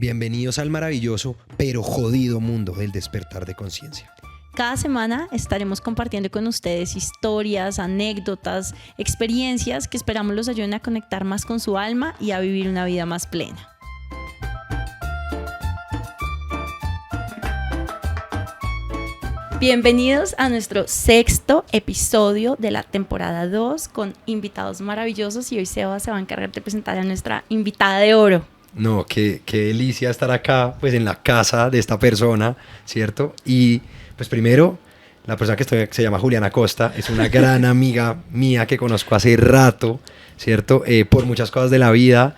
Bienvenidos al maravilloso pero jodido mundo del despertar de conciencia. Cada semana estaremos compartiendo con ustedes historias, anécdotas, experiencias que esperamos los ayuden a conectar más con su alma y a vivir una vida más plena. Bienvenidos a nuestro 6º episodio de la temporada 2 con invitados maravillosos y hoy Seba se va a encargar de presentar a nuestra invitada de oro. No, qué delicia estar acá, pues en la casa de esta persona, ¿cierto? Y pues primero, la persona que se llama Juliana Costa, es una gran amiga mía que conozco hace rato, ¿cierto? Por muchas cosas de la vida,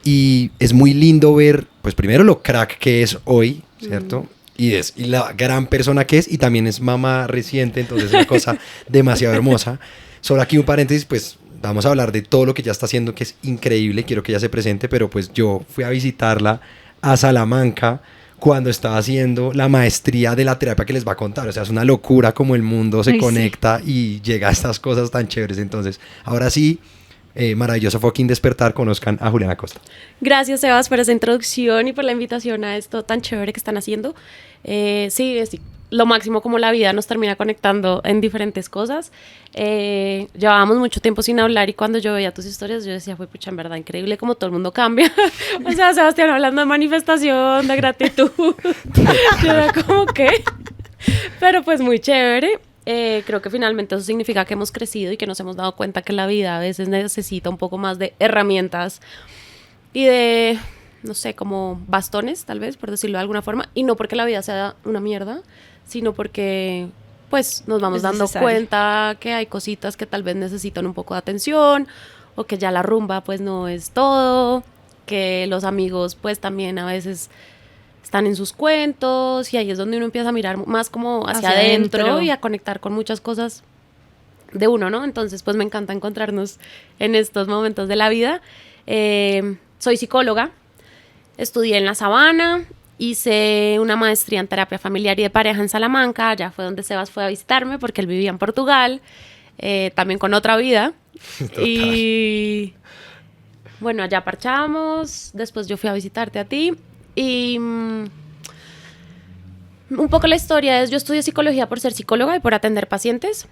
y es muy lindo ver, pues primero lo crack que es hoy, ¿cierto? Y la gran persona que es, y también es mamá reciente, entonces es una cosa demasiado hermosa. Solo aquí un paréntesis, pues vamos a hablar de todo lo que ya está haciendo, que es increíble, quiero que ella se presente, pero pues yo fui a visitarla a Salamanca cuando estaba haciendo la maestría de la terapia que les va a contar. O sea, es una locura como el mundo se conecta y llega a estas cosas tan chéveres. Entonces, ahora sí, maravilloso fucking despertar, conozcan a Juliana Costa. Gracias, Sebas, por esa introducción y por la invitación a esto tan chévere que están haciendo. Sí, lo máximo como la vida nos termina conectando en diferentes cosas. Llevábamos mucho tiempo sin hablar y cuando yo veía tus historias yo decía, pucha, en verdad, increíble como todo el mundo cambia. O sea, Sebastián hablando de manifestación, de gratitud. Yo era como que... Pero pues muy chévere. Creo que finalmente eso significa que hemos crecido y que nos hemos dado cuenta que la vida a veces necesita un poco más de herramientas y de, no sé, como bastones, tal vez, por decirlo de alguna forma, y no porque la vida sea una mierda, sino porque pues nos vamos dando cuenta que hay cositas que tal vez necesitan un poco de atención o que ya la rumba pues no es todo, que los amigos pues también a veces están en sus cuentos y ahí es donde uno empieza a mirar más como hacia adentro y a conectar con muchas cosas de uno, ¿no? Entonces pues me encanta encontrarnos en estos momentos de la vida. Soy psicóloga, estudié en La Sabana, hice una maestría en terapia familiar y de pareja en Salamanca, allá fue donde Sebas fue a visitarme porque él vivía en Portugal, también con otra vida. Total. Y bueno, allá parchamos, después yo fui a visitarte a ti y un poco la historia es, yo estudié psicología por ser psicóloga y por atender pacientes,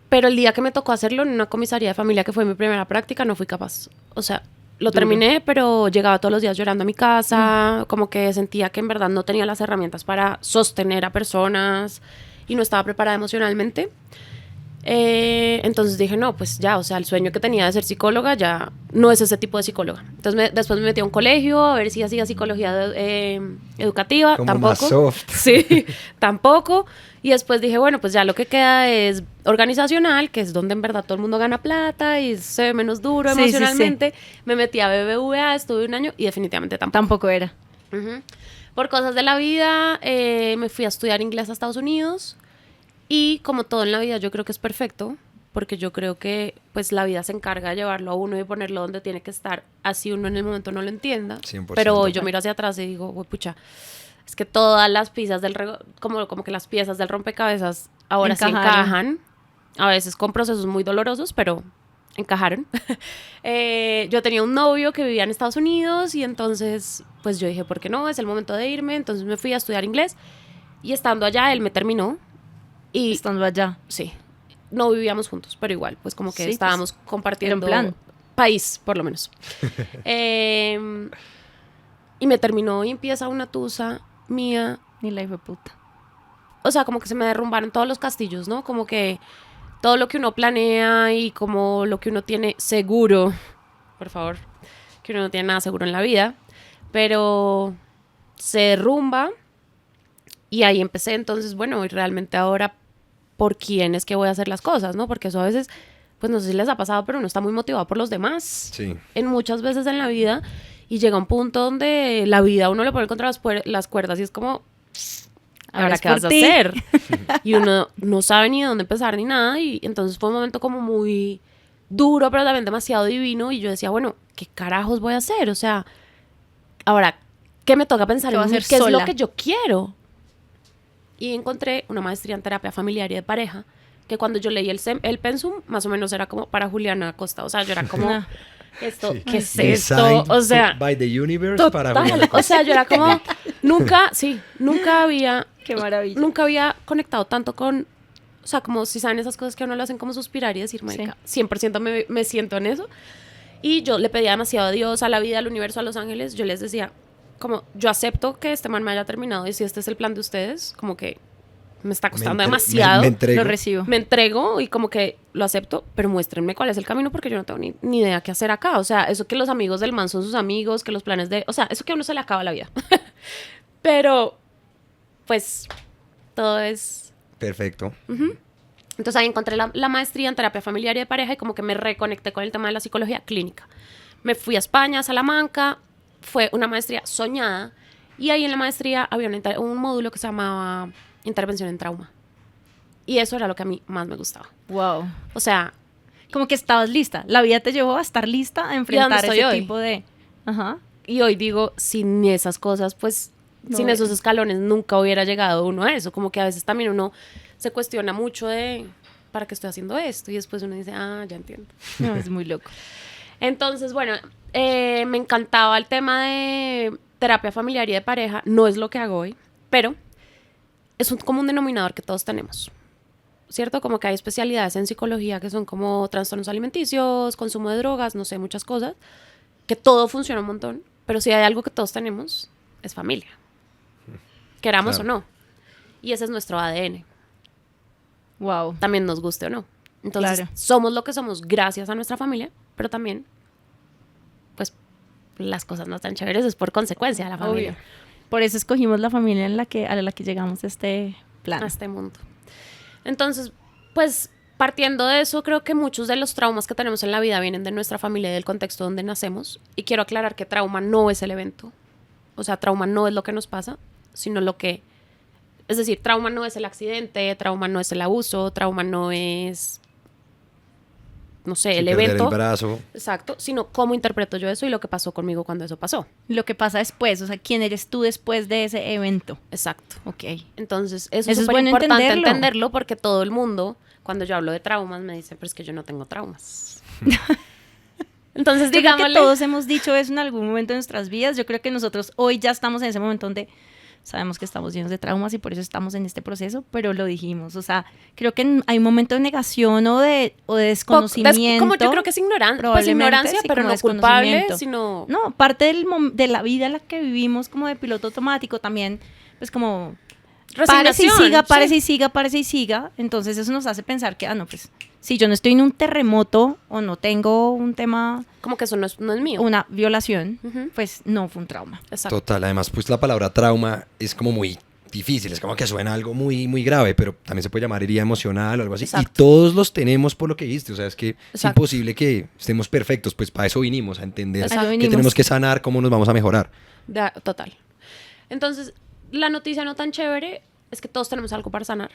pero el día que me tocó hacerlo en una comisaría de familia, que fue mi primera práctica, no fui capaz, o sea, lo terminé, pero llegaba todos los días llorando a mi casa, como que sentía que en verdad no tenía las herramientas para sostener a personas y no estaba preparada emocionalmente. Entonces dije, no, pues ya, o sea, el sueño que tenía de ser psicóloga ya no es ese tipo de psicóloga. Entonces después me metí a un colegio a ver si hacía psicología educativa. Como tampoco. Más soft. Sí, tampoco. Y después dije, bueno, pues ya lo que queda es organizacional, que es donde en verdad todo el mundo gana plata y se ve menos duro emocionalmente. Sí. Me metí a BBVA, estuve un año y definitivamente tampoco. Tampoco era. Por cosas de la vida, me fui a estudiar inglés a Estados Unidos. Y como todo en la vida yo creo que es perfecto, porque yo creo que pues la vida se encarga de llevarlo a uno y ponerlo donde tiene que estar, así uno en el momento no lo entienda. 100%. Pero hoy yo miro hacia atrás y digo, pucha, es que todas las piezas como que las piezas del rompecabezas ahora sí encajan, a veces con procesos muy dolorosos, pero encajaron. Yo tenía un novio que vivía en Estados Unidos y entonces pues yo dije, ¿por qué no? Es el momento de irme. Entonces me fui a estudiar inglés y estando allá él me terminó. Y estando allá. Sí. No vivíamos juntos, pero igual, pues como que estábamos compartiendo plan. País, por lo menos. Y me terminó y empieza una tusa mía. Ni la hijo de puta. O sea, como que se me derrumbaron todos los castillos, ¿no? Como que todo lo que uno planea y como lo que uno tiene seguro, por favor, que uno no tiene nada seguro en la vida, pero se derrumba y ahí empecé. Entonces, bueno, y realmente ahora por quién es que voy a hacer las cosas, ¿no? Porque eso a veces, pues no sé si les ha pasado, pero uno está muy motivado por los demás. Sí. En muchas veces en la vida, y llega un punto donde la vida a uno le pone contra las cuerdas y es como, ¿ahora qué vas a hacer? Y uno no sabe ni de dónde empezar ni nada, y entonces fue un momento como muy duro, pero también demasiado divino, y yo decía, bueno, ¿qué carajos voy a hacer? O sea, ahora, ¿qué me toca pensar en mí? ¿Qué es lo que yo quiero? Y encontré una maestría en terapia familiar y de pareja, que cuando yo leí el pensum, más o menos era como para Juliana Costa. O sea, yo era como, esto, Sí. ¿qué es Designed esto? O sea, by the universe para total. Juliana O Costa. sea, yo era como, nunca había Qué maravilla. nunca había conectado tanto con, o sea, como si saben esas cosas que a uno lo hacen como suspirar y decir, marica, 100% me siento en eso. Y yo le pedía demasiado a Dios, a la vida, al universo, a los ángeles. Yo les decía, como, yo acepto que este man me haya terminado y si este es el plan de ustedes, como que me está costando demasiado. Me entrego. Lo recibo. Me entrego y como que lo acepto, pero muéstrenme cuál es el camino porque yo no tengo ni idea qué hacer acá. O sea, eso que los amigos del man son sus amigos, que los planes de... O sea, eso que a uno se le acaba la vida. Pero, pues, todo es... Perfecto. Entonces ahí encontré la maestría en terapia familiar y de pareja y como que me reconecté con el tema de la psicología clínica. Me fui a España, a Salamanca, fue una maestría soñada y ahí en la maestría había un módulo que se llamaba intervención en trauma. Y eso era lo que a mí más me gustaba. Wow. O sea, Como que estabas lista. La vida te llevó a estar lista a enfrentar estoy ese hoy? tipo de... Ajá. y hoy digo, sin esas cosas, pues, No, sin esos escalones nunca hubiera llegado uno a eso. Como que a veces también uno se cuestiona mucho de, ¿para qué estoy haciendo esto? Y después uno dice, ah, ya entiendo. No, es muy loco. Entonces, bueno, me encantaba el tema de terapia familiar y de pareja. No es lo que hago hoy, pero es un común denominador que todos tenemos, ¿cierto? Como que hay especialidades en psicología que son como trastornos alimenticios, consumo de drogas, no sé, muchas cosas, que todo funciona un montón, pero si hay algo que todos tenemos, es familia, queramos Claro. o no. Y ese es nuestro ADN, Wow. también nos guste o no. Entonces, Claro. somos lo que somos gracias a nuestra familia, pero también, pues, las cosas no tan chéveres es por consecuencia de la familia. Obvio. Por eso escogimos la familia a la que llegamos a este plan. A este mundo. Entonces, pues partiendo de eso, creo que muchos de los traumas que tenemos en la vida vienen de nuestra familia y del contexto donde nacemos. Y quiero aclarar que trauma no es el evento. O sea, trauma no es lo que nos pasa, sino lo que... Es decir, trauma no es el accidente, trauma no es el abuso, trauma no es... No sé, Sí, el perder evento. el brazo. Exacto, sino cómo interpreto yo eso y lo que pasó conmigo cuando eso pasó. Lo que pasa después, o sea, quién eres tú después de ese evento. Exacto. Ok. Entonces, eso Eso es es súper bueno importante entenderlo. entenderlo porque todo el mundo, cuando yo hablo de traumas, me dice, pero es que yo no tengo traumas. Entonces, Yo creo que digámosle, todos hemos dicho eso en algún momento de nuestras vidas. Yo creo que nosotros hoy ya estamos en ese momento donde sabemos que estamos llenos de traumas y por eso estamos en este proceso, pero lo dijimos. O sea, creo que hay un momento de negación o de desconocimiento. como yo creo que es ignorancia, pues probablemente, ignorancia, sí, pero como no culpable, desconocimiento. sino... No, parte de la vida en la que vivimos como de piloto automático también, pues como parece y resignación, siga, parece sí. y siga, parece y siga. Entonces eso nos hace pensar que, no, pues si yo no estoy en un terremoto o no tengo un tema, Como que eso no es mío. una violación, Ujú. pues no fue un trauma. Exacto. Total, además pues la palabra trauma es como muy difícil, es como que suena algo muy, muy grave, pero también se puede llamar herida emocional o algo así. Exacto. Y todos los tenemos por lo que dijiste, o sea, es que es Exacto. imposible que estemos perfectos, pues para eso vinimos, a entender Exacto. que Vinimos. tenemos que sanar, cómo nos vamos a mejorar. Total. Entonces, la noticia no tan chévere es que todos tenemos algo para sanar.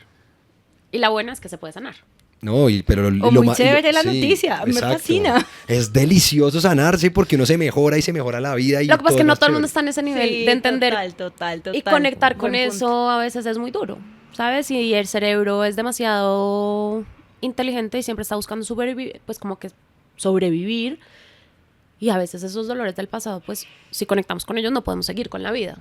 Y la buena es que se puede sanar. No, pero O muy chévere la noticia, me exacto. fascina. Es delicioso sanarse porque uno se mejora y se mejora la vida. Y Lo que pasa es que no más todo el mundo chévere. está en ese nivel de entender total. y conectar con Buen eso punto. a veces es muy duro, ¿sabes? Y el cerebro es demasiado inteligente y siempre está buscando sobrevivir, pues como que sobrevivir. Y a veces esos dolores del pasado, pues si conectamos con ellos no podemos seguir con la vida.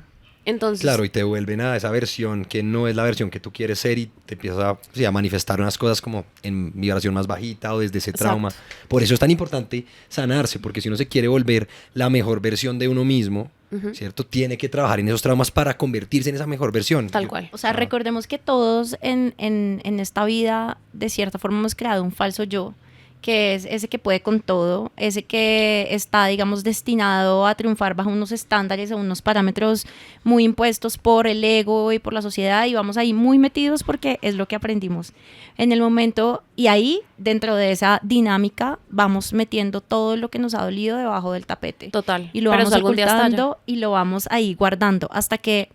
Entonces, Claro, y te vuelven a esa versión que no es la versión que tú quieres ser y te empiezas a, sí, a manifestar unas cosas como en vibración más bajita o desde ese Exacto. trauma. Por eso es tan importante sanarse, porque si uno se quiere volver la mejor versión de uno mismo, ¿cierto? Tiene que trabajar en esos traumas para convertirse en esa mejor versión. tal cual. O sea, recordemos que todos en esta vida, de cierta forma, hemos creado un falso yo, que es ese que puede con todo, ese que está, digamos, destinado a triunfar bajo unos estándares o unos parámetros muy impuestos por el ego y por la sociedad, y vamos ahí muy metidos porque es lo que aprendimos en el momento, y ahí, dentro de esa dinámica, vamos metiendo todo lo que nos ha dolido debajo del tapete. Total. Y lo Pero vamos eso algún día estalla. ocultando y lo vamos ahí guardando hasta que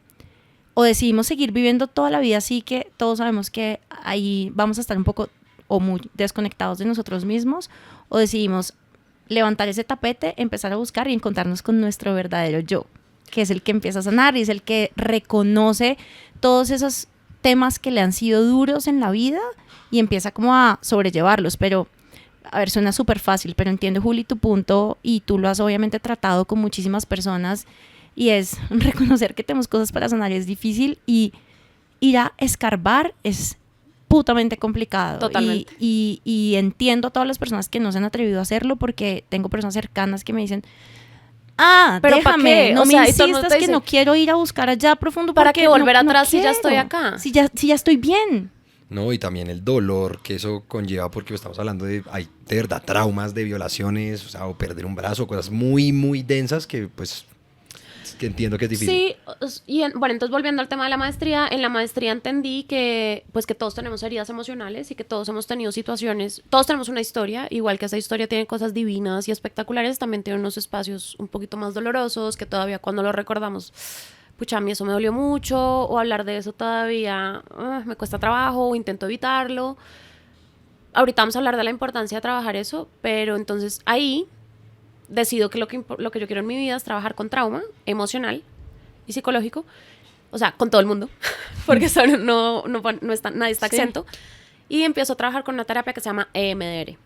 o decidimos seguir viviendo toda la vida así, que todos sabemos que ahí vamos a estar un poco o muy desconectados de nosotros mismos, o decidimos levantar ese tapete, empezar a buscar y encontrarnos con nuestro verdadero yo, que es el que empieza a sanar y es el que reconoce todos esos temas que le han sido duros en la vida y empieza como a sobrellevarlos, pero a ver, suena súper fácil, pero entiendo, Juli, tu punto, y tú lo has obviamente tratado con muchísimas personas, y es reconocer que tenemos cosas para sanar, es difícil, y ir a escarbar es putamente complicado. Totalmente. Y entiendo a todas las personas que no se han atrevido a hacerlo, porque tengo personas cercanas que me dicen, ¿Pero déjame, pa' qué? no O me sea, y todo el mundo insistas te que dice, no quiero ir a buscar allá profundo. ¿para porque qué volver no atrás si ya estoy quiero? acá? Si ya estoy bien. No, y también el dolor que eso conlleva, porque estamos hablando hay de verdad traumas de violaciones, o sea, o perder un brazo, cosas muy, muy densas que pues que entiendo que es difícil. Sí, bueno, entonces volviendo al tema de la maestría, en la maestría entendí que pues que todos tenemos heridas emocionales y que todos hemos tenido situaciones, todos tenemos una historia, igual que esa historia tiene cosas divinas y espectaculares, también tiene unos espacios un poquito más dolorosos que todavía cuando lo recordamos, pucha, a mí eso me dolió mucho, o hablar de eso todavía me cuesta trabajo, o intento evitarlo. Ahorita vamos a hablar de la importancia de trabajar eso, pero entonces ahí decido que lo que yo quiero en mi vida es trabajar con trauma emocional y psicológico, o sea, con todo el mundo, porque eso nadie está exento, y empiezo a trabajar con una terapia que se llama EMDR.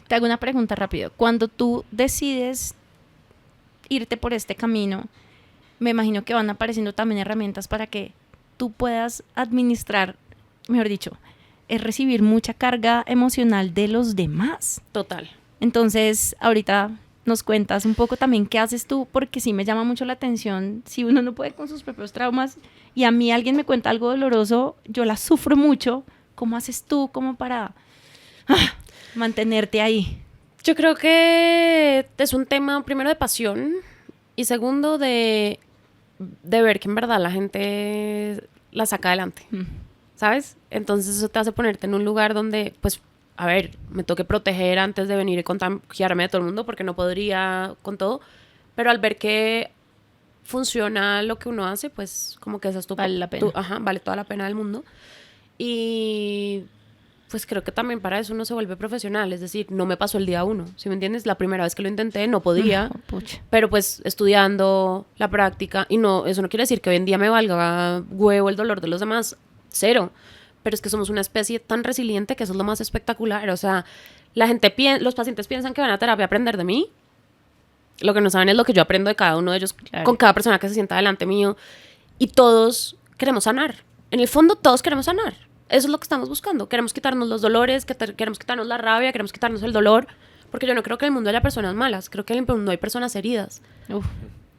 Te hago una pregunta rápido. Cuando tú decides irte por este camino, me imagino que van apareciendo también herramientas para que tú puedas administrar, mejor dicho, es recibir mucha carga emocional de los demás. Total. Entonces, ahorita nos cuentas un poco también qué haces tú, porque sí me llama mucho la atención si uno no puede con sus propios traumas y a mí alguien me cuenta algo doloroso, yo la sufro mucho. ¿Cómo haces tú como para mantenerte ahí? Yo creo que es un tema primero de pasión y segundo de ver que en verdad la gente la saca adelante, ¿sabes? Entonces eso te hace ponerte en un lugar donde, pues, a ver, me toque proteger antes de venir y contagiarme de todo el mundo porque no podría con todo, pero al ver que funciona lo que uno hace, pues como que esa es Vale la pena. Vale toda la pena del mundo. Y pues creo que también para eso uno se vuelve profesional, es decir, no me pasó el día uno, ¿sí me entiendes? La primera vez que lo intenté no podía, pero pues estudiando la práctica, y no, eso no quiere decir que hoy en día me valga huevo el dolor de los demás, cero, pero es que somos una especie tan resiliente que eso es lo más espectacular, o sea, los pacientes piensan que van a terapia a aprender de mí, lo que no saben es lo que yo aprendo de cada uno de ellos, claro, con cada persona que se sienta delante mío, y todos queremos sanar, en el fondo todos queremos sanar. Eso es lo que estamos buscando. Queremos quitarnos los dolores, queremos quitarnos la rabia, queremos quitarnos el dolor. Porque yo no creo que en el mundo haya personas malas. Creo que en el mundo hay personas heridas. Uf.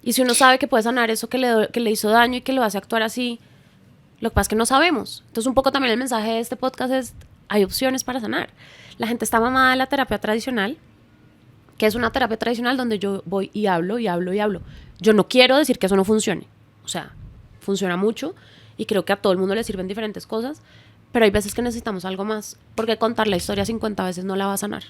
Y si uno sabe que puede sanar eso que le hizo daño y que lo hace actuar así, lo que pasa es que no sabemos. Entonces un poco también el mensaje de este podcast es, hay opciones para sanar. La gente está mamada de la terapia tradicional, que es una terapia tradicional donde yo voy y hablo y hablo y hablo. Yo no quiero decir que eso no funcione. O sea, funciona mucho y creo que a todo el mundo le sirven diferentes cosas. Pero hay veces que necesitamos algo más, porque contar la historia 50 veces no la va a sanar.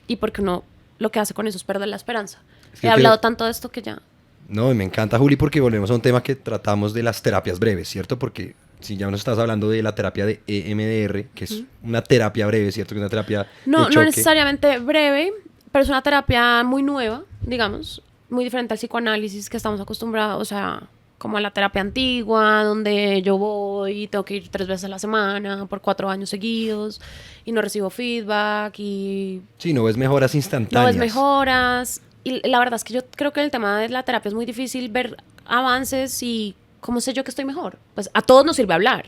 Y porque uno lo que hace con eso es perder la esperanza. He hablado tanto de esto que ya... No, y me encanta, Juli, porque volvemos a un tema que tratamos de las terapias breves, ¿cierto? Porque si ya nos estás hablando de la terapia de EMDR, que es una terapia breve, ¿cierto? Que es una terapia no de choque. Necesariamente breve, pero es una terapia muy nueva, digamos, muy diferente al psicoanálisis que estamos acostumbrados, o sea... como a la terapia antigua, donde yo voy y tengo que ir 3 veces a la semana por 4 años seguidos y no recibo feedback y... Sí, no ves mejoras instantáneas. No ves mejoras. Y la verdad es que yo creo que en el tema de la terapia es muy difícil ver avances y ¿cómo sé yo que estoy mejor? Pues a todos nos sirve hablar,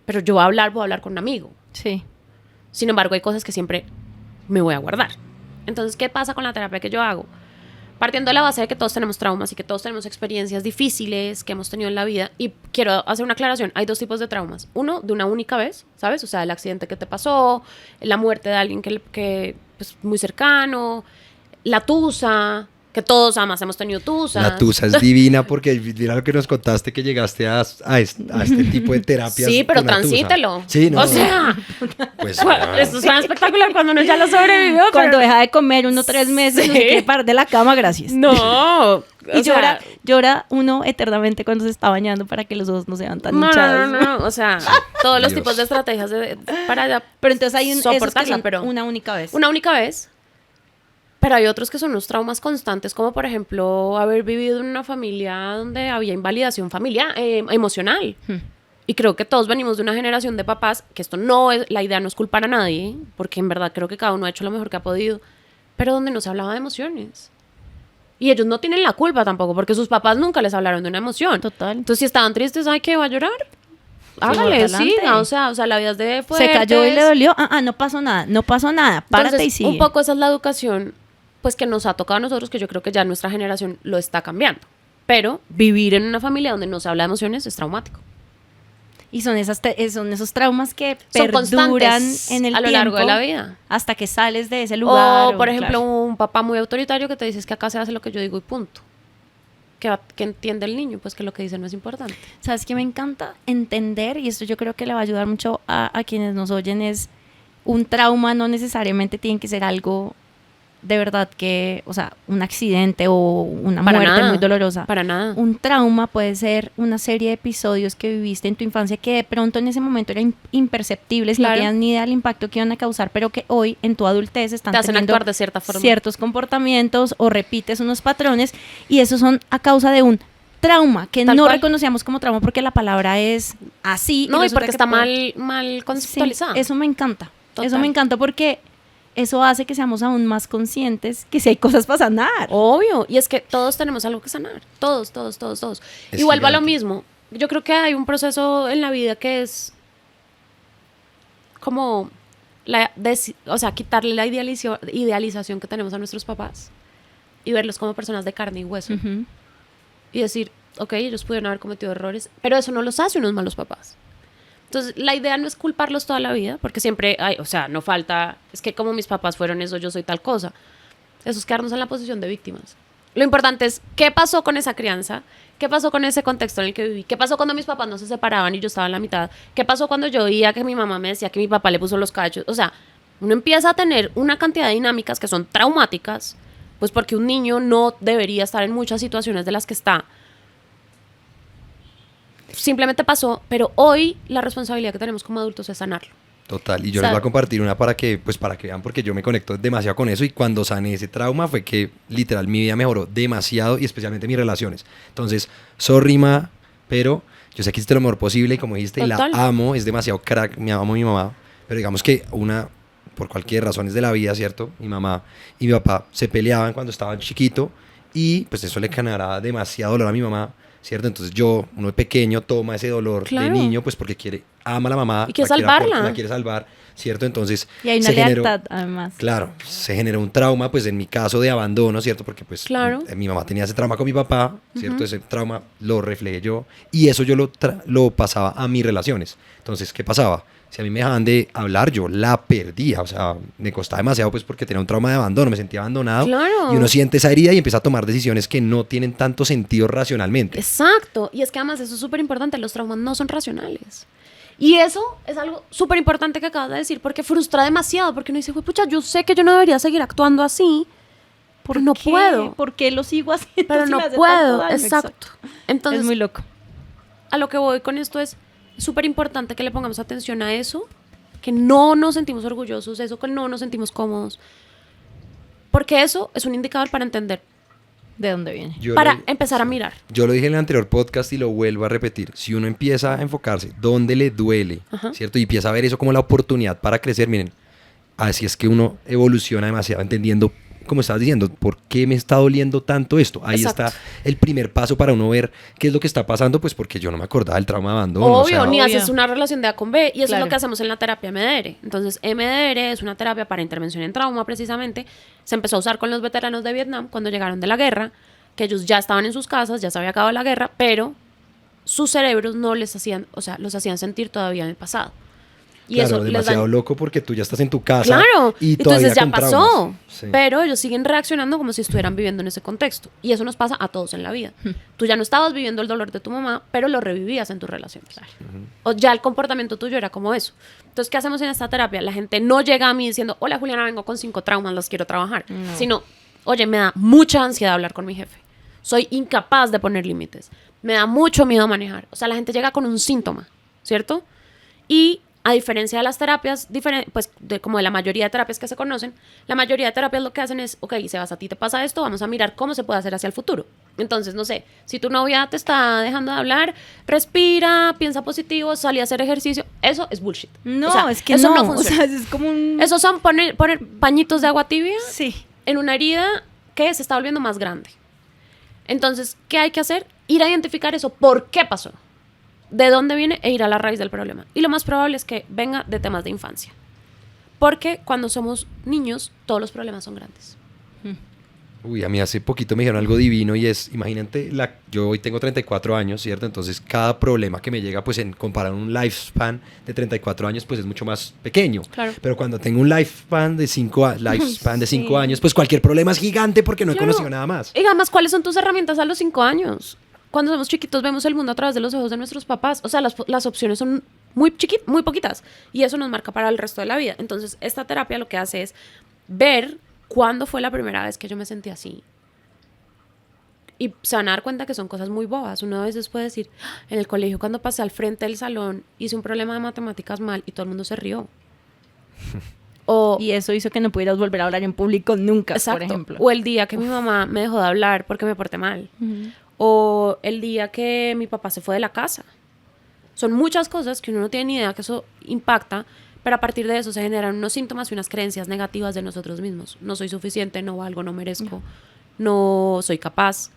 pero yo voy a hablar con un amigo. Sí. Sin embargo, hay cosas que siempre me voy a guardar. Entonces, ¿qué pasa con la terapia que yo hago? Partiendo de la base de que todos tenemos traumas y que todos tenemos experiencias difíciles que hemos tenido en la vida. Y quiero hacer una aclaración. Hay 2 tipos de traumas. Uno, de una única vez, ¿sabes? O sea, el accidente que te pasó, la muerte de alguien que pues, muy cercano, la tusa, que todos además hemos tenido tusas. La tusa es divina porque mira lo que nos contaste que llegaste a este tipo de terapias. Sí, pero transítelo. Sí, no. O sea, pues, esto suena espectacular cuando uno ya lo sobrevivió. Cuando deja de comer uno 3 meses, no se quiere parar de la cama, gracias. No. Y llora uno eternamente cuando se está bañando para que los ojos no sean tan hinchados. No. O sea, todos los tipos de estrategias para pero entonces hay soportarla, pero una única vez. Una única vez. Pero hay otros que son unos traumas constantes, como por ejemplo haber vivido en una familia donde había invalidación familiar, emocional. Y creo que todos venimos de una generación de papás, que esto no es, la idea no es culpar a nadie, porque en verdad creo que cada uno ha hecho lo mejor que ha podido, pero donde no se hablaba de emociones. Y ellos no tienen la culpa tampoco, porque sus papás nunca les hablaron de una emoción. Total. Entonces, si estaban tristes, ¿ay qué? ¿Va a llorar? Hágale, adelante. siga. O sea, la vida es de Se fuertes. cayó y le dolió. No pasó nada, no pasó nada. Párate Entonces, y sigue. un poco esa es la educación, pues, que nos ha tocado a nosotros, que yo creo que ya nuestra generación lo está cambiando. Pero vivir en una familia donde no se habla de emociones es traumático. Y son esos traumas que Son perduran constantes en el a lo tiempo largo de la vida. hasta que sales de ese lugar. O, por ejemplo, claro. un papá muy autoritario que te dice es que acá se hace lo que yo digo y punto. Que entiende el niño, pues que lo que dice no es importante. ¿Sabes qué me encanta? Entender, y esto yo creo que le va a ayudar mucho a quienes nos oyen, es un trauma no necesariamente tiene que ser algo de verdad que, o sea, un accidente o una Para muerte nada, muy dolorosa. Para nada. Un trauma puede ser una serie de episodios que viviste en tu infancia que de pronto en ese momento eran imperceptibles, Claro. no tenías ni idea del impacto que iban a causar, pero que hoy en tu adultez están Te hacen teniendo actuar de cierta forma. ciertos comportamientos o repites unos patrones y esos son a causa de un trauma que Tal no cual. reconocíamos como trauma porque la palabra es así. No, y resulta porque que está puede- mal Sí, conceptualizada. eso me encanta. Total. Eso me encanta porque eso hace que seamos aún más conscientes que si hay cosas para sanar. Obvio, y es que todos tenemos algo que sanar, todos. Es Y vuelvo a lo gigante. mismo, yo creo que hay un proceso en la vida que es como, o sea, quitarle la idealización que tenemos a nuestros papás y verlos como personas de carne y hueso Ujú. y decir, ok, ellos pudieron haber cometido errores, pero eso no los hace unos malos papás. Entonces, la idea no es culparlos toda la vida, porque siempre hay, o sea, no falta, es que como mis papás fueron eso, yo soy tal cosa. Eso es quedarnos en la posición de víctimas. Lo importante es, ¿qué pasó con esa crianza? ¿Qué pasó con ese contexto en el que viví? ¿Qué pasó cuando mis papás no se separaban y yo estaba en la mitad? ¿Qué pasó cuando yo oía que mi mamá me decía que mi papá le puso los cachos? O sea, uno empieza a tener una cantidad de dinámicas que son traumáticas, pues porque un niño no debería estar en muchas situaciones de las que está. Simplemente pasó, pero hoy la responsabilidad que tenemos como adultos es sanarlo. Total, y yo les voy a compartir una para que vean, porque yo me conecto demasiado con eso y cuando sané ese trauma fue que literal mi vida mejoró demasiado y especialmente mis relaciones. Entonces, sorry ma, pero yo sé que hiciste lo mejor posible y como dijiste, y la Total. amo, es demasiado crack, me amo a mi mamá, pero digamos que por cualquier razones de la vida, ¿cierto? Mi mamá y mi papá se peleaban cuando estaban chiquito y pues eso le generaba demasiado dolor a mi mamá, ¿cierto? Entonces uno de pequeño toma ese dolor Claro. de niño pues porque ama a la mamá, Y quiere la quiere salvarla. la quiere salvar, ¿cierto? Entonces Y hay una se generó- lealtad, además. Claro, se generó un trauma, pues en mi caso de abandono, ¿cierto? Porque pues Claro. mi mamá tenía ese trauma con mi papá, ¿cierto? Ese trauma lo reflejé yo y eso yo lo pasaba a mis relaciones. Entonces, ¿qué pasaba? Si a mí me dejaban de hablar, yo la perdía, o sea, me costaba demasiado pues porque tenía un trauma de abandono, me sentía abandonado Claro. y uno siente esa herida y empieza a tomar decisiones que no tienen tanto sentido racionalmente. Exacto. Y es que además eso es súper importante, los traumas no son racionales. Y eso es algo súper importante que acabas de decir, porque frustra demasiado, porque uno dice, "Jue pucha, yo sé que yo no debería seguir actuando así, pero no ¿Qué? puedo, ¿Por qué lo sigo haciendo? pero si no me hace tanto puedo." daño? Exacto. Entonces, Es muy loco. a lo que voy con esto es súper importante que le pongamos atención a eso, que no nos sentimos orgullosos, eso que no nos sentimos cómodos, porque eso es un indicador para entender, ¿De dónde viene? para empezar a mirar. Yo lo dije en el anterior podcast y lo vuelvo a repetir. Si uno empieza a enfocarse dónde le duele, Ajá. ¿cierto? Y empieza a ver eso como la oportunidad para crecer, miren, así es que uno evoluciona demasiado entendiendo, como estabas diciendo, por qué me está doliendo tanto esto. Ahí Exacto. está el primer paso para uno ver qué es lo que está pasando, pues porque yo no me acordaba del trauma de abandono. Obvio, o sea, ni Obvio. haces una relación de A con B. Y eso Claro. es lo que hacemos en la terapia MDR. Entonces, MDR es una terapia para intervención en trauma, precisamente. Se empezó a usar con los veteranos de Vietnam cuando llegaron de la guerra, que ellos ya estaban en sus casas, ya se había acabado la guerra, pero sus cerebros no les hacían, o sea, los hacían sentir todavía en el pasado. Y claro, eso les demasiado da... loco porque tú ya estás en tu casa Claro, y todavía entonces ya con pasó, traumas. Sí. pero ellos siguen reaccionando como si estuvieran viviendo en ese contexto. Y eso nos pasa a todos en la vida. Tú ya no estabas viviendo el dolor de tu mamá, pero lo revivías en tus relaciones. O ya el comportamiento tuyo era como eso. Entonces, ¿qué hacemos en esta terapia? La gente no llega a mí diciendo, hola Juliana, vengo con 5 traumas, los quiero trabajar. No. Sino, oye, me da mucha ansiedad hablar con mi jefe. Soy incapaz de poner límites. Me da mucho miedo manejar. O sea, la gente llega con un síntoma, ¿cierto? Y A diferencia de las terapias, pues como de la mayoría de terapias que se conocen, la mayoría de terapias lo que hacen es, ok, Sebas, a ti te pasa esto, vamos a mirar cómo se puede hacer hacia el futuro. Entonces, no sé, si tu novia te está dejando de hablar, respira, piensa positivo, sal a hacer ejercicio. Eso es bullshit. No, o sea, es que eso no. funciona. O sea, es como un... Esos son poner pañitos de agua tibia Sí. en una herida que se está volviendo más grande. Entonces, ¿qué hay que hacer? Ir a identificar eso, ¿por qué pasó? ¿De dónde viene? E ir a la raíz del problema. Y lo más probable es que venga de temas de infancia. Porque cuando somos niños, todos los problemas son grandes. Uy, a mí hace poquito me dijeron algo divino y es, imagínate, yo hoy tengo 34 años, ¿cierto? Entonces cada problema que me llega, pues en comparar un lifespan de 34 años, pues es mucho más pequeño. Claro. Pero cuando tengo un lifespan de 5 años, pues cualquier problema es gigante porque no he conocido nada más. Y además, ¿cuáles son tus herramientas a los 5 años? Cuando somos chiquitos vemos el mundo a través de los ojos de nuestros papás. O sea, las opciones son muy poquitas. Y eso nos marca para el resto de la vida. Entonces, esta terapia lo que hace es ver cuándo fue la primera vez que yo me sentí así. Y se van a dar cuenta que son cosas muy bobas. Una vez después de decir, en el colegio cuando pasé al frente del salón, hice un problema de matemáticas mal y todo el mundo se rió. Y eso hizo que no pudieras volver a hablar en público nunca, exacto, por ejemplo. O el día que mi mamá me dejó de hablar porque me porté mal. O el día que mi papá se fue de la casa. Son muchas cosas que uno no tiene ni idea que eso impacta, pero a partir de eso se generan unos síntomas y unas creencias negativas de nosotros mismos. No soy suficiente, no valgo, no merezco, no soy capaz.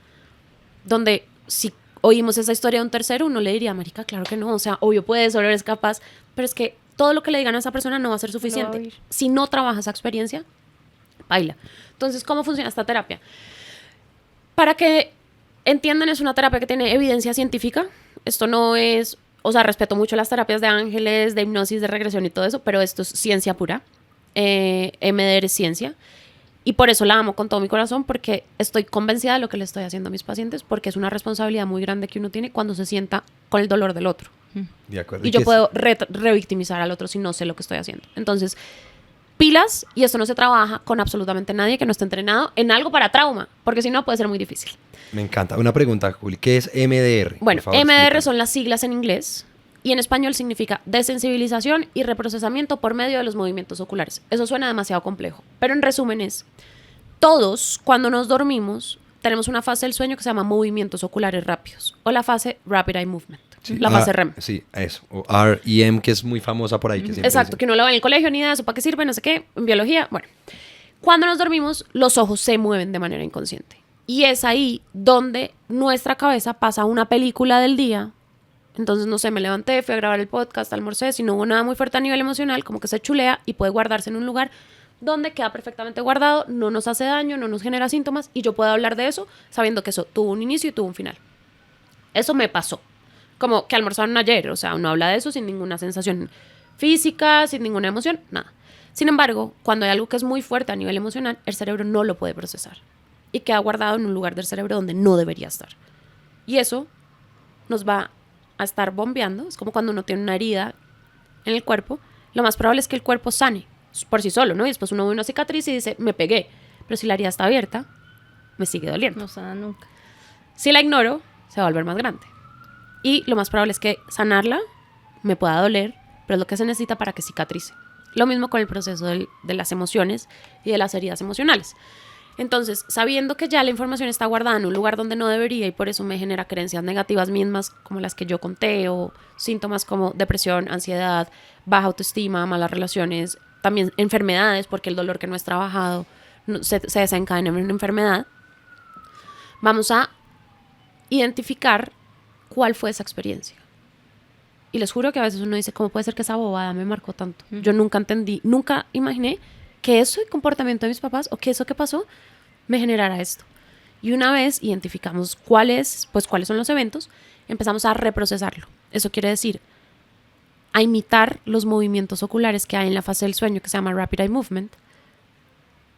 Donde si oímos esa historia de un tercero, uno le diría, marica, claro que no, o sea, obvio puedes, solo eres capaz, pero es que todo lo que le digan a esa persona no va a ser suficiente. No, si no trabaja esa experiencia, baila. Entonces, ¿cómo funciona esta terapia? Para que entiendan, es una terapia que tiene evidencia científica. Esto no es, o sea, respeto mucho las terapias de ángeles, de hipnosis, de regresión y todo eso, pero esto es ciencia pura. MDR es ciencia. Y por eso la amo con todo mi corazón, porque estoy convencida de lo que le estoy haciendo a mis pacientes, porque es una responsabilidad muy grande que uno tiene cuando se sienta con el dolor del otro. De acuerdo. Y yo puedo revictimizar al otro si no sé lo que estoy haciendo. Entonces, pilas, y esto no se trabaja con absolutamente nadie que no esté entrenado en algo para trauma, porque si no puede ser muy difícil. Me encanta. Una pregunta, Juli. ¿Qué es MDR? Bueno, Por favor, MDR explícame. son las siglas en inglés y en español significa desensibilización y reprocesamiento por medio de los movimientos oculares. Eso suena demasiado complejo, pero en resumen es, todos cuando nos dormimos tenemos una fase del sueño que se llama movimientos oculares rápidos o la fase Rapid Eye Movement, Sí. la fase REM. Sí, eso. O REM, que es muy famosa por ahí. Que siempre Exacto, dicen. que no lo ve en el colegio ni nada de eso, ¿para qué sirve? No sé qué, en biología. Bueno, cuando nos dormimos, los ojos se mueven de manera inconsciente. Y es ahí donde nuestra cabeza pasa una película del día. Entonces, no sé, me levanté, fui a grabar el podcast, almorcé, si no hubo nada muy fuerte a nivel emocional, como que se chulea y puede guardarse en un lugar donde queda perfectamente guardado, no nos hace daño, no nos genera síntomas y yo puedo hablar de eso sabiendo que eso tuvo un inicio y tuvo un final. Eso me pasó. Como que almorzaron ayer, o sea, uno habla de eso sin ninguna sensación física, sin ninguna emoción, nada. Sin embargo, cuando hay algo que es muy fuerte a nivel emocional, el cerebro no lo puede procesar y queda guardado en un lugar del cerebro donde no debería estar. Y eso nos va a estar bombeando, es como cuando uno tiene una herida en el cuerpo, lo más probable es que el cuerpo sane por sí solo, ¿no? Y después uno ve una cicatriz y dice, me pegué, pero si la herida está abierta, me sigue doliendo. No sana nunca. Si la ignoro, se va a volver más grande. Y lo más probable es que sanarla me pueda doler, pero es lo que se necesita para que cicatrice. Lo mismo con el proceso de las emociones y de las heridas emocionales. Entonces, sabiendo que ya la información está guardada en un lugar donde no debería y por eso me genera creencias negativas mismas como las que yo conté o síntomas como depresión, ansiedad, baja autoestima, malas relaciones, también enfermedades porque el dolor que no es trabajado se desencadena en una enfermedad, vamos a identificar cuál fue esa experiencia. Y les juro que a veces uno dice, ¿cómo puede ser que esa bobada me marcó tanto? Yo nunca entendí, nunca imaginé que eso el comportamiento de mis papás o que eso que pasó me generara esto. Y una vez identificamos cuáles son los eventos, empezamos a reprocesarlo. Eso quiere decir a imitar los movimientos oculares que hay en la fase del sueño que se llama Rapid Eye Movement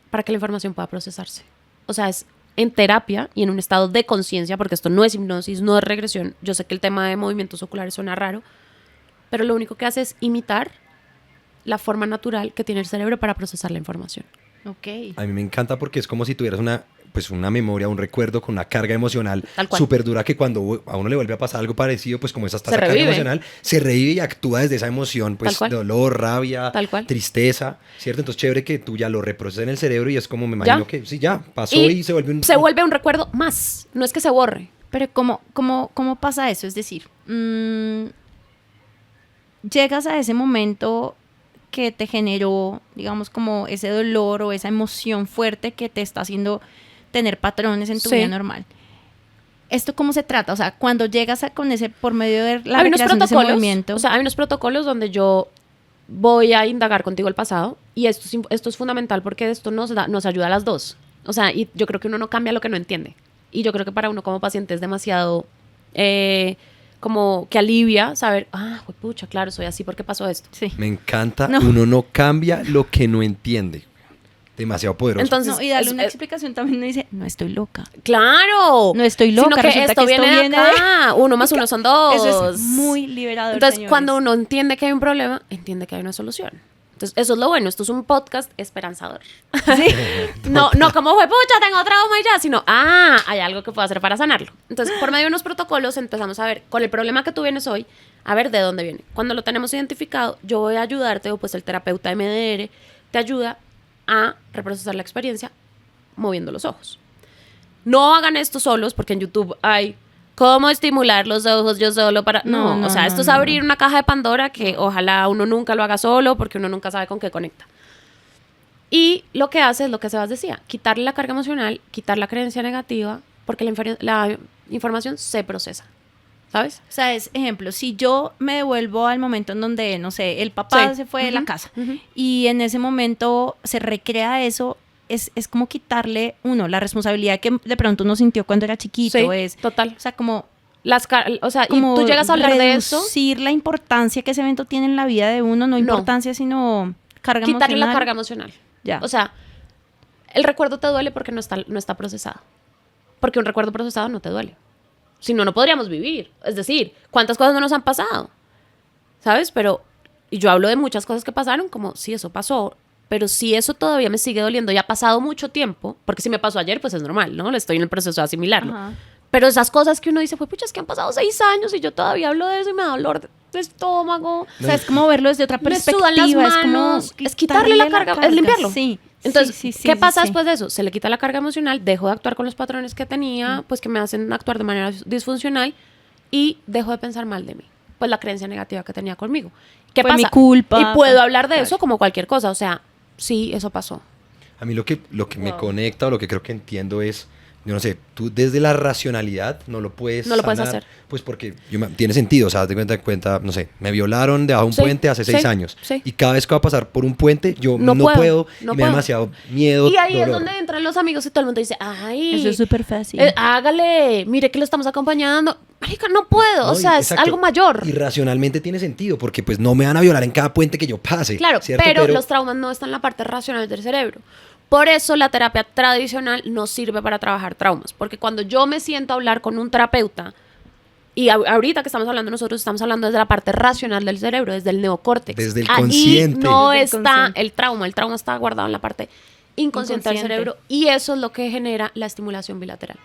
para que la información pueda procesarse. O sea, es en terapia y en un estado de conciencia, porque esto no es hipnosis, no es regresión. Yo sé que el tema de movimientos oculares suena raro, pero lo único que hace es imitar la forma natural que tiene el cerebro para procesar la información. Ok. A mí me encanta porque es como si tuvieras una pues una memoria, un recuerdo con una carga emocional Tal cual. súper dura que cuando a uno le vuelve a pasar algo parecido, pues como esa Se carga revive. emocional, se revive y actúa desde esa emoción, pues Tal cual. dolor, rabia, Tal cual. tristeza, ¿cierto? Entonces chévere que tú ya lo reprocesas en el cerebro y es como me imagino ¿Ya? que sí, ya pasó y se vuelve un... Se vuelve un recuerdo más, no es que se borre. Pero ¿cómo pasa eso? Es decir, llegas a ese momento que te generó, digamos, como ese dolor o esa emoción fuerte que te está haciendo tener patrones en tu Sí. vida normal. ¿Esto cómo se trata? O sea, cuando llegas con ese, por medio de la Hay unos recreación de ese protocolos, movimiento... o sea, hay unos protocolos donde yo voy a indagar contigo el pasado y esto es fundamental porque esto nos ayuda a las dos. O sea, y yo creo que uno no cambia lo que no entiende. Y yo creo que para uno como paciente es demasiado como que alivia saber, pucha, claro, soy así porque pasó esto. sí. Me encanta, No. uno no cambia lo que no entiende. Demasiado poderoso. Entonces, No, y darle es- una explicación también no dice, no estoy loca. Claro. No estoy loca, Sino que resulta esto que esto viene de viene acá. Uno más uno son dos. Eso es muy liberador, Entonces, señores. cuando uno entiende que hay un problema, entiende que hay una solución. Entonces, eso es lo bueno. Esto es un podcast esperanzador. Sí. No como fue, pucha, tengo trauma y ya, sino, hay algo que puedo hacer para sanarlo. Entonces, por medio de unos protocolos empezamos a ver, con el problema que tú vienes hoy, a ver de dónde viene. Cuando lo tenemos identificado, yo voy a ayudarte, o pues el terapeuta MDR te ayuda a reprocesar la experiencia moviendo los ojos. No hagan esto solos, porque en YouTube hay cómo estimular los ojos yo solo para... No, No, o sea, no, esto es no, abrir una caja de Pandora que ojalá uno nunca lo haga solo, porque uno nunca sabe con qué conecta. Y lo que hace es lo que Sebas decía, quitarle la carga emocional, quitar la creencia negativa, porque la información se procesa, ¿sabes? O sea, es ejemplo, si yo me devuelvo al momento en donde, no sé, el papá Sí. se fue de la Ujú, casa ujú. y en ese momento se recrea eso, es como quitarle la responsabilidad que de pronto uno sintió cuando era chiquito. Sí, Es, total. o sea, como O sea, y como tú llegas a hablar de eso, reducir la importancia que ese evento tiene en la vida de uno, no importancia, sino carga quitarle emocional. la carga emocional. Ya. O sea, el recuerdo te duele porque no está procesado. Porque un recuerdo procesado no te duele. Si no, no podríamos vivir. Es decir, ¿cuántas cosas no nos han pasado? ¿Sabes? Y yo hablo de muchas cosas que pasaron, como, sí, eso pasó, pero si eso todavía me sigue doliendo, ya ha pasado mucho tiempo, porque si me pasó ayer, pues es normal, ¿no? Estoy en el proceso de asimilarlo. Ajá. Pero esas cosas que uno dice, pucha, es que han pasado 6 años y yo todavía hablo de eso y me da dolor de estómago. O sea, es como verlo desde otra Me perspectiva. sudan las es como manos, es quitarle la carga, es limpiarlo. Sí. Entonces, sí, sí, ¿qué sí, pasa sí. después de eso? Se le quita la carga emocional, dejo de actuar con los patrones que tenía, pues que me hacen actuar de manera disfuncional y dejo de pensar mal de mí, pues la creencia negativa que tenía conmigo. ¿Qué Fue pasa? mi culpa. Y puedo hablar de Claro. eso como cualquier cosa, o sea, sí, eso pasó. A mí lo que me Wow. conecta o lo que creo que entiendo es, yo no sé, tú desde la racionalidad no lo puedes No lo puedes sanar, hacer. Pues porque tiene sentido, o sea, haz de cuenta, no sé, me violaron debajo de un Sí, puente hace 6 sí, años sí. y cada vez que va a pasar por un puente yo no No puedo, no y me da puedo. demasiado miedo, Y ahí es dolor. donde entran los amigos y todo el mundo dice, ay, Eso es súper fácil. hágale, mire que lo estamos acompañando. Marica, no puedo, No, o sea, y- es exacto. algo mayor. Y racionalmente tiene sentido, porque pues no me van a violar en cada puente que yo pase. Claro, ¿cierto? pero los traumas no están en la parte racional del cerebro. Por eso la terapia tradicional no sirve para trabajar traumas. Porque cuando yo me siento a hablar con un terapeuta, y ahorita que estamos hablando nosotros, estamos hablando desde la parte racional del cerebro, desde el neocórtex. Desde el Ahí consciente. no Desde el está consciente. el trauma está guardado en la parte inconsciente del Inconsciente. cerebro. Y eso es lo que genera la estimulación bilateral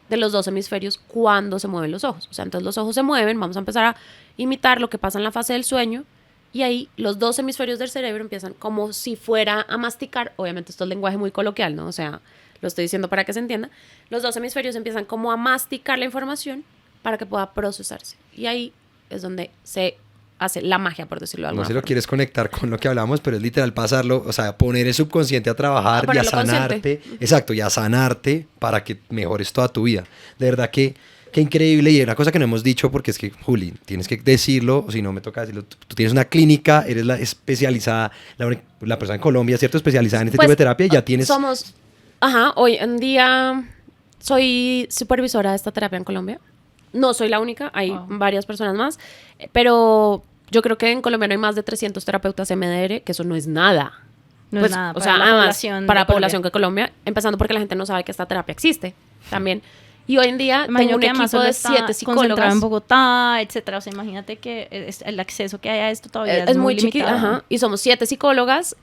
de los dos hemisferios cuando se mueven los ojos. O sea, entonces los ojos se mueven, vamos a empezar a imitar lo que pasa en la fase del sueño y ahí los dos hemisferios del cerebro empiezan como si fuera a masticar. Obviamente esto es lenguaje muy coloquial, ¿no? O sea, lo estoy diciendo para que se entienda. Los dos hemisferios empiezan como a masticar la información para que pueda procesarse. Y ahí es donde se hace la magia, por decirlo de alguna No sé si lo forma. quieres conectar con lo que hablamos, pero es literal pasarlo, o sea, poner el subconsciente a trabajar y a ponerlo sanarte. consciente. Exacto, y a sanarte para que mejores toda tu vida. De verdad que increíble. Y una cosa que no hemos dicho, porque es que, Juli, tienes que decirlo, o si no me toca decirlo, tú tienes una clínica, eres la especializada, la persona en Colombia, ¿cierto? Especializada en este Pues, tipo de terapia, y ya tienes... Hoy en día soy supervisora de esta terapia en Colombia. No soy la única, hay varias personas más, pero yo creo que en Colombia no hay más de 300 terapeutas MDR, que eso no es nada. No Pues, es nada o para sea, la además, población para de la población que Colombia, empezando porque la gente no sabe que esta terapia existe también. Y hoy en día Imagino tengo un que además equipo solo de está 7 concentrado psicólogas. en Bogotá, etcétera. O sea, imagínate que el acceso que hay a esto todavía Es muy chiquito, limitado. ajá. Y somos 7 psicólogas,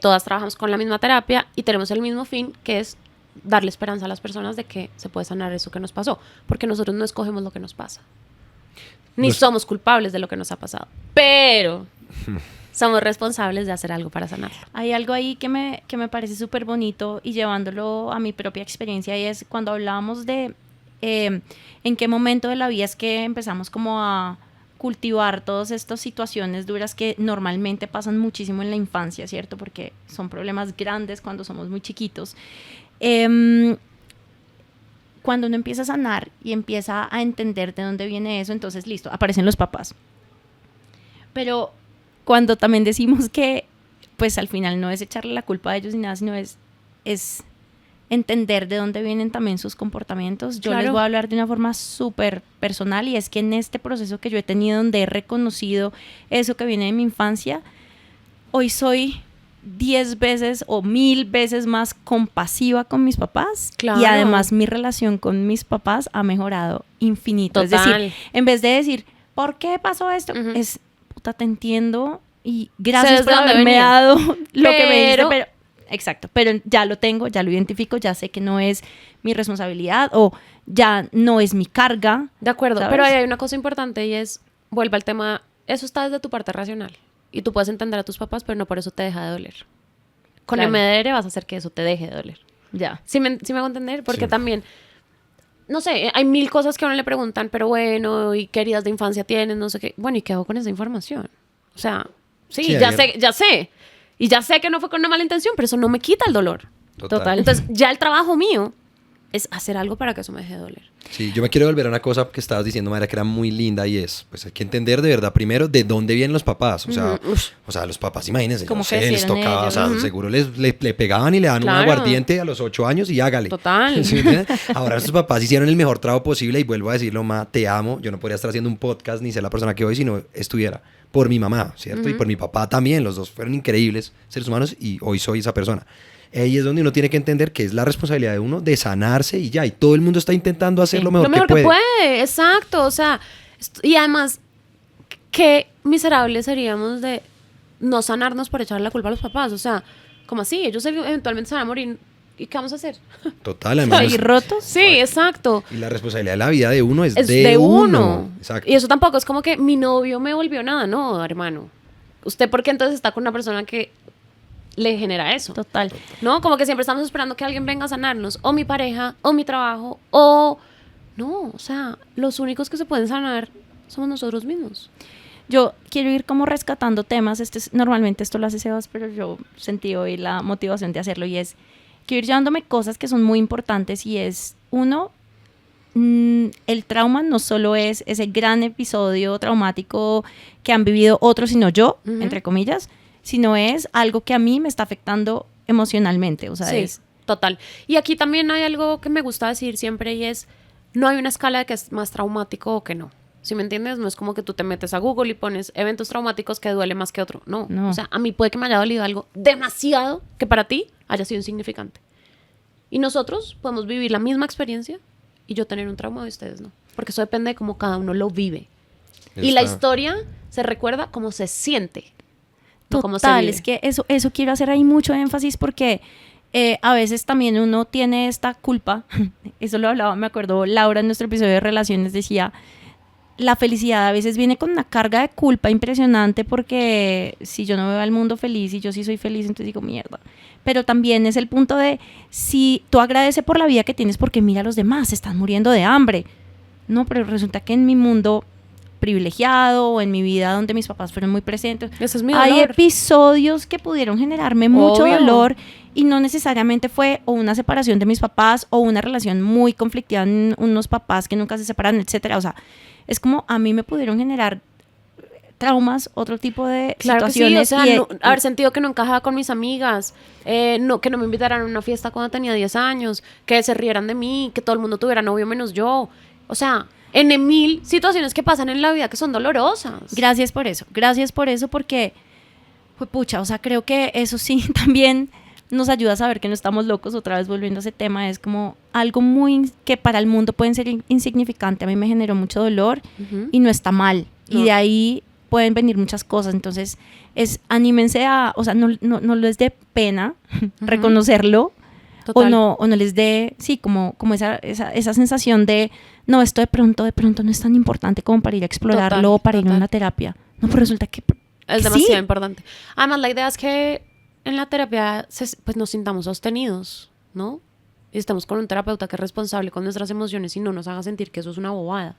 todas trabajamos con la misma terapia y tenemos el mismo fin, que es darle esperanza a las personas de que se puede sanar eso que nos pasó, porque nosotros no escogemos lo que nos pasa, ni somos culpables de lo que nos ha pasado, pero somos responsables de hacer algo para sanarlo. Hay algo ahí que me parece súper bonito y llevándolo a mi propia experiencia, y es cuando hablábamos de en qué momento de la vida es que empezamos como a cultivar todas estas situaciones duras que normalmente pasan muchísimo en la infancia, ¿cierto? Porque son problemas grandes cuando somos muy chiquitos. Cuando uno empieza a sanar y empieza a entender de dónde viene eso, entonces listo, aparecen los papás. Pero cuando también decimos que pues al final no es echarle la culpa a ellos ni nada, sino es entender de dónde vienen también sus comportamientos. Yo les voy a hablar de una forma súper personal, y es que en este proceso que yo he tenido, donde he reconocido eso que viene de mi infancia, hoy soy 10 veces o 1000 veces más compasiva con mis papás. Claro. Y además mi relación con mis papás ha mejorado infinito. Total. Es decir, en vez de decir, ¿por qué pasó esto? Es, puta, te entiendo y gracias por haberme dado lo que me diste, pero exacto, pero ya lo tengo, ya lo identifico, ya sé que no es mi responsabilidad o ya no es mi carga. De acuerdo, ¿sabes? pero ahí hay una cosa importante y es, vuelve al tema, eso está desde tu parte racional y tú puedes entender a tus papás, pero no por eso te deja de doler. Con Claro. MDR vas a hacer que eso te deje de doler. Ya. ¿Sí me hago entender? Porque Sí. también, no sé, hay 1000 cosas que a uno le preguntan, pero bueno, ¿y qué heridas de infancia tienes? No sé qué. Bueno, ¿y qué hago con esa información? O sea, sí, Sí, ya sé. Y ya sé que no fue con una mala intención, pero eso no me quita el dolor. Total. Entonces, ya el trabajo mío es hacer algo para que eso me deje de doler. Sí, yo me quiero volver a una cosa que estabas diciendo, Mayra, que era muy linda, y es, pues hay que entender de verdad primero de dónde vienen los papás. O sea, los papás, imagínense, ¿Cómo no sé, les crecieron tocaba, ellos? o sea, seguro le pegaban y le dan un Claro. aguardiente a los 8 años y hágale. Total. ¿Sí me entiendes? Ahora sus papás hicieron el mejor trabajo posible, y vuelvo a decirlo, ma, te amo. Yo no podría estar haciendo un podcast ni ser la persona que hoy si no estuviera por mi mamá, ¿cierto? Y por mi papá también. Los dos fueron increíbles seres humanos y hoy soy esa persona. Ahí es donde uno tiene que entender que es la responsabilidad de uno de sanarse y ya. Y todo el mundo está intentando hacer lo mejor, Lo mejor que que puede. puede, exacto. O sea, y además, qué miserables seríamos de no sanarnos por echarle la culpa a los papás. O sea, como así, ellos eventualmente se van a morir. ¿Y qué vamos a hacer? Total, además. ¿Y rotos? Sí, exacto. Y la responsabilidad de la vida de uno es de uno. Exacto. Y eso tampoco es como que mi novio me volvió nada. No, hermano. ¿Usted por qué entonces está con una persona que le genera eso? Total. ¿No? Como que siempre estamos esperando que alguien venga a sanarnos. O mi pareja, o mi trabajo, o... No, o sea, los únicos que se pueden sanar somos nosotros mismos. Yo quiero ir como rescatando temas. Normalmente esto lo hace Sebas, pero yo sentí hoy la motivación de hacerlo, y es, quiero ir llevándome cosas que son muy importantes, y es, uno, el trauma no solo es ese gran episodio traumático que han vivido otros, sino yo, entre comillas, sino es algo que a mí me está afectando emocionalmente. O sea, Sí, es... total. Y aquí también hay algo que me gusta decir siempre, y es, no hay una escala de que es más traumático o que no. ¿Sí me entiendes? No es como que tú te metes a Google y pones eventos traumáticos que duele más que otro. No. No. O sea, a mí puede que me haya dolido algo demasiado que para ti haya sido insignificante. Y nosotros podemos vivir la misma experiencia y yo tener un trauma y ustedes no. Porque eso depende de cómo cada uno lo vive. Y la historia se recuerda como se siente. No como se Total, vive. es que eso quiero hacer ahí mucho énfasis, porque a veces también uno tiene esta culpa. Eso lo hablaba, me acuerdo, Laura en nuestro episodio de relaciones decía, la felicidad a veces viene con una carga de culpa impresionante, porque si yo no veo al mundo feliz y yo sí soy feliz, entonces digo, mierda. Pero también es el punto de, si tú agradeces por la vida que tienes, porque mira a los demás, se están muriendo de hambre. No, pero resulta que en mi mundo privilegiado, o en mi vida donde mis papás fueron muy presentes, Ese es mi hay dolor. episodios que pudieron generarme mucho Obvio. dolor, y no necesariamente fue o una separación de mis papás o una relación muy conflictiva en unos papás que nunca se separan, etcétera. O sea, es como a mí me pudieron generar traumas, otro tipo de Claro que sí, situaciones. o sea, y- no- haber sentido que no encajaba con mis amigas, no, que no me invitaran a una fiesta cuando tenía 10 años, que se rieran de mí, que todo el mundo tuviera novio menos yo. O sea, en 1000 situaciones que pasan en la vida que son dolorosas. Gracias por eso, porque, pues, pucha, o sea, creo que eso sí también nos ayuda a saber que no estamos locos. Otra vez volviendo a ese tema, es como algo muy que para el mundo pueden ser insignificante. A mí me generó mucho dolor Ujú. y no está mal. No. Y de ahí pueden venir muchas cosas. Entonces, anímense a, o sea, no les dé pena reconocerlo, Total. o no les dé, sí, como esa sensación de, no, esto de pronto no es tan importante como para ir a explorarlo Total, o para ir a total. una terapia. No, pero resulta que Es sí. demasiado importante. Además, la idea es que en la terapia pues nos sintamos sostenidos, ¿no? Y estamos con un terapeuta que es responsable con nuestras emociones y no nos haga sentir que eso es una bobada.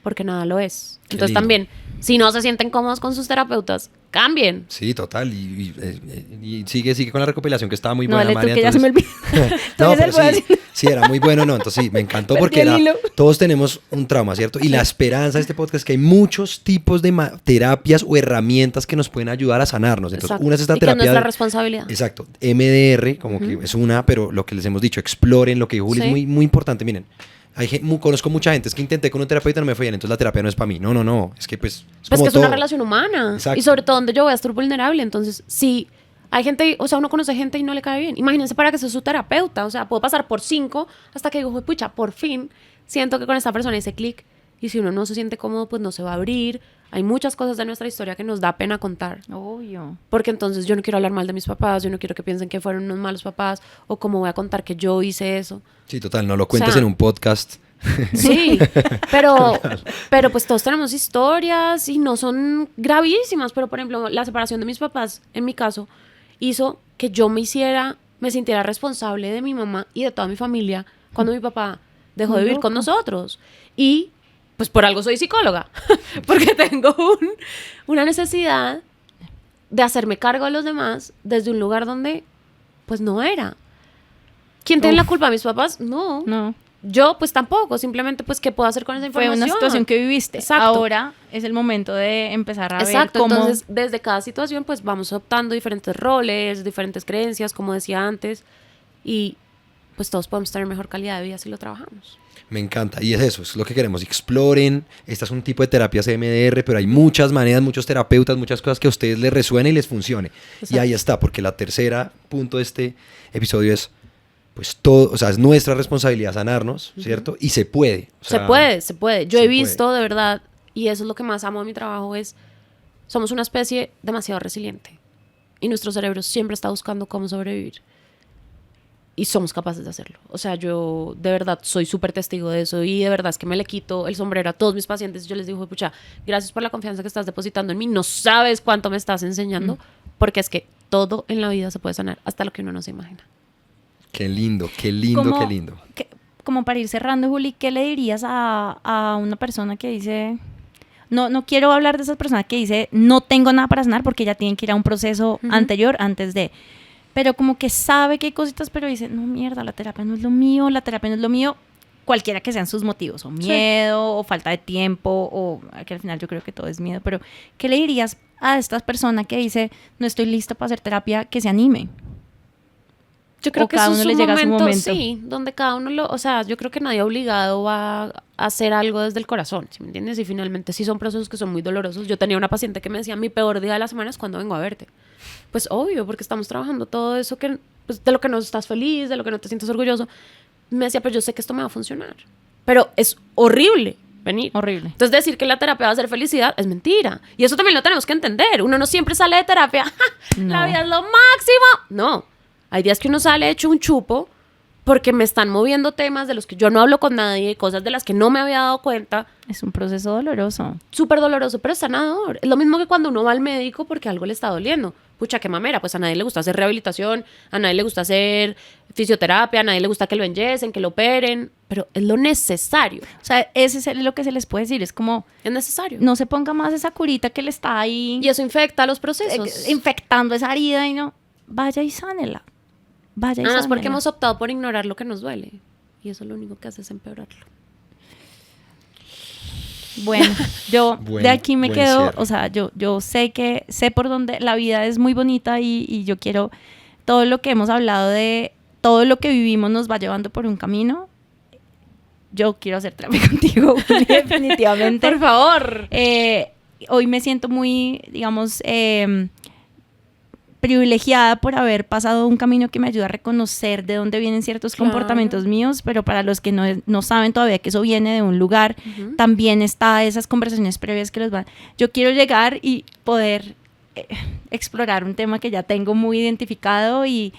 Porque nada lo es. Qué Entonces lindo. también, si no se sienten cómodos con sus terapeutas, cambien. Sí, total. Y sigue con la recopilación que estaba muy No, buena, dale tú María. que ya se me olvidó. No, Entonces, pero él fue sí, haciendo- sí, era muy bueno, ¿no? Entonces sí, me encantó Perdí porque el hilo. todos tenemos un trauma, ¿cierto? Y la esperanza de este podcast es que hay muchos tipos de terapias o herramientas que nos pueden ayudar a sanarnos. Entonces, Exacto. una es esta Y que es terapia nuestra de- responsabilidad. Exacto, MDR, como que es una, pero lo que les hemos dicho, exploren, lo que dijo Juli Sí. es muy, muy importante. Miren, conozco mucha gente, es que intenté con un terapeuta y no me fue bien, entonces la terapia no es para mí. No, es que pues es Pues como que es todo. una relación humana. Exacto. Y sobre todo donde yo voy a estar vulnerable. Entonces, si hay gente, o sea, uno conoce gente y no le cae bien. Imagínense para que sea su terapeuta. O sea, puedo pasar por 5 hasta que digo, pucha, por fin siento que con esta persona hice clic. Y si uno no se siente cómodo, pues no se va a abrir. Hay muchas cosas de nuestra historia que nos da pena contar. Obvio. Porque entonces yo no quiero hablar mal de mis papás, yo no quiero que piensen que fueron unos malos papás, o cómo voy a contar que yo hice eso. Sí, total, no lo cuentes sea, en un podcast. Sí, pero pues todos tenemos historias y no son gravísimas, pero por ejemplo, la separación de mis papás, en mi caso, hizo que yo me sintiera responsable de mi mamá y de toda mi familia cuando mi papá dejó Muy de vivir con loco. nosotros. Y pues por algo soy psicóloga, porque tengo una necesidad de hacerme cargo de los demás desde un lugar donde pues no era. ¿Quién tiene la Uf. culpa? ¿Mis papás? No. No. Yo pues tampoco, simplemente pues qué puedo hacer con esa Fue información. una situación que viviste. Exacto. Ahora es el momento de empezar a Exacto, ver cómo... entonces desde cada situación pues vamos optando diferentes roles, diferentes creencias, como decía antes, y pues todos podemos tener mejor calidad de vida si lo trabajamos. Me encanta, y es eso, es lo que queremos, exploren, esta es un tipo de terapias MDR, pero hay muchas maneras, muchos terapeutas, muchas cosas que a ustedes les resuene y les funcione. Exacto. Y ahí está, porque la tercera punto de este episodio es, pues todo, o sea, es nuestra responsabilidad sanarnos, ¿cierto? Y se puede. O sea, Se puede. Yo se he visto de verdad, y eso es lo que más amo de mi trabajo, somos una especie demasiado resiliente. Y nuestro cerebro siempre está buscando cómo sobrevivir. Y somos capaces de hacerlo. O sea, yo de verdad soy súper testigo de eso y de verdad es que me le quito el sombrero a todos mis pacientes. Yo les digo, pucha, gracias por la confianza que estás depositando en mí. No sabes cuánto me estás enseñando, porque es que todo en la vida se puede sanar, hasta lo que uno no se imagina. Qué lindo, qué lindo, Como- qué lindo. Como para ir cerrando, Juli, ¿qué le dirías a una persona que dice... No quiero hablar de esa persona que dice, no tengo nada para sanar porque ya tienen que ir a un proceso anterior antes de... Pero como que sabe que hay cositas, pero dice, no, mierda, la terapia no es lo mío, cualquiera que sean sus motivos, o miedo, o falta de tiempo, o que al final yo creo que todo es miedo, pero ¿qué le dirías a esta persona que dice, no estoy lista para hacer terapia, que se anime? Yo creo O que cada eso uno es le un llega a su momento, momento. sí, donde cada uno o sea, yo creo que nadie obligado va a hacer algo desde el corazón, ¿sí me entiendes? Y finalmente sí son procesos que son muy dolorosos. Yo tenía una paciente que me decía, mi peor día de la semana es cuando vengo a verte. Pues obvio, porque estamos trabajando todo eso que, pues, de lo que no estás feliz, de lo que no te sientes orgulloso. Me decía, pero yo sé que esto me va a funcionar. Pero es horrible venir. Horrible. Entonces decir que la terapia va a ser felicidad es mentira. Y eso también lo tenemos que entender. Uno no siempre sale de terapia, la No. vida es lo máximo. No, hay días que uno sale hecho un chupo porque me están moviendo temas de los que yo no hablo con nadie, cosas de las que no me había dado cuenta. Es un proceso doloroso. Súper doloroso, pero es sanador. Es lo mismo que cuando uno va al médico porque algo le está doliendo. Pucha, qué mamera, pues a nadie le gusta hacer rehabilitación, a nadie le gusta hacer fisioterapia, a nadie le gusta que lo enyesen, que lo operen, pero es lo necesario. O sea, ese es lo que se les puede decir. Es como, Es necesario. no se ponga más esa curita que le está ahí Y eso infecta los procesos. infectando esa herida y no. Vaya y sánela. Vaya y Además, porque sánela. hemos optado por ignorar lo que nos duele. Y eso lo único que hace es empeorarlo. Bueno, yo Buen- de aquí me buen quedo, cierre. o sea, yo sé por dónde la vida es muy bonita y yo quiero todo lo que hemos hablado de todo lo que vivimos nos va llevando por un camino. Yo quiero hacer terapia contigo, Juli, definitivamente. Por favor. Hoy me siento muy, digamos, privilegiada por haber pasado un camino que me ayuda a reconocer de dónde vienen ciertos Claro. comportamientos míos, pero para los que no saben todavía que eso viene de un lugar, también está esas conversaciones previas que los van. Yo quiero llegar y poder explorar un tema que ya tengo muy identificado y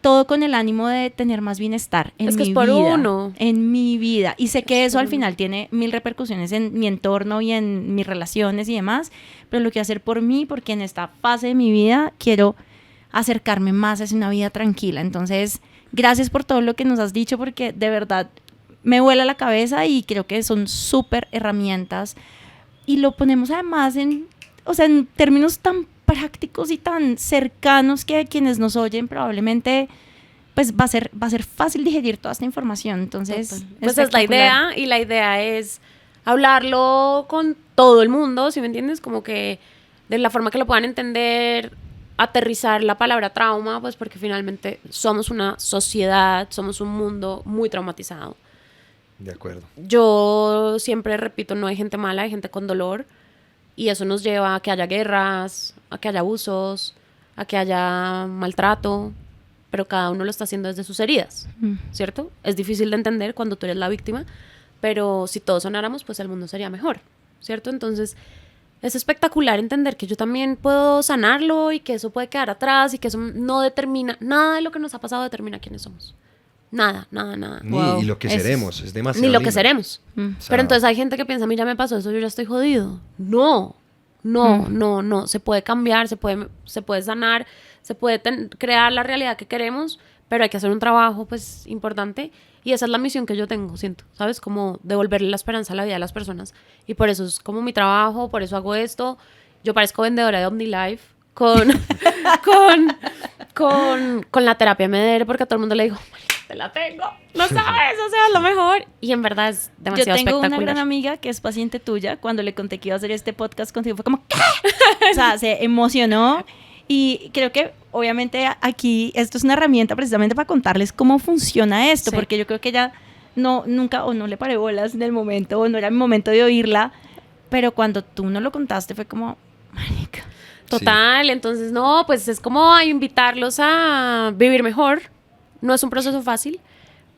todo con el ánimo de tener más bienestar en Es que mi es por vida, uno. en mi vida. Y sé que Es eso por al uno. final tiene 1000 repercusiones en mi entorno y en mis relaciones y demás, pero lo quiero hacer por mí porque en esta fase de mi vida quiero acercarme más hacia una vida tranquila. Entonces, gracias por todo lo que nos has dicho porque de verdad me vuela la cabeza y creo que son súper herramientas y lo ponemos además en, o sea, en términos tan prácticos y tan cercanos que quienes nos oyen probablemente pues va a ser fácil digerir toda esta información. Entonces, Total. Pues es la espectacular. idea, y la idea es hablarlo con todo el mundo, ¿sí me entiendes? Como que de la forma que lo puedan entender, aterrizar la palabra trauma, pues porque finalmente somos una sociedad, somos un mundo muy traumatizado. De acuerdo. Yo siempre repito, no hay gente mala, hay gente con dolor, y eso nos lleva a que haya guerras, a que haya abusos, a que haya maltrato, pero cada uno lo está haciendo desde sus heridas, ¿cierto? Es difícil de entender cuando tú eres la víctima, pero si todos sanáramos, pues el mundo sería mejor, ¿cierto? Entonces, es espectacular entender que yo también puedo sanarlo y que eso puede quedar atrás y que eso no determina, nada de lo que nos ha pasado determina quiénes somos. Nada, nada, nada. Y lo que Eso es- seremos, es demasiado Ni lo que lindo. seremos. Mm. O sea, Pero entonces hay gente que piensa, a mí ya me pasó eso, yo ya estoy jodido. No, no. Se puede cambiar, se puede sanar, se puede crear la realidad que queremos, pero hay que hacer un trabajo, pues, importante. Y esa es la misión que yo tengo, siento, ¿sabes? Como devolverle la esperanza a la vida de las personas. Y por eso es como mi trabajo, por eso hago esto. Yo parezco vendedora de OmniLife con, con la terapia MEDER, porque a todo el mundo le digo, te la tengo, no sabes, o sea, es lo mejor. Y en verdad es Yo demasiado tengo una espectacular. gran amiga que es paciente tuya. Cuando le conté que iba a hacer este podcast contigo, fue como, ¿qué? O sea, se emocionó. Y creo que, obviamente, aquí esto es una herramienta precisamente para contarles cómo funciona esto, Sí. porque yo creo que ella nunca, o no le paré bolas en el momento, o no era mi momento de oírla, pero cuando tú no lo contaste fue como, marica. Total, entonces no, pues es como a invitarlos a vivir mejor. No es un proceso fácil,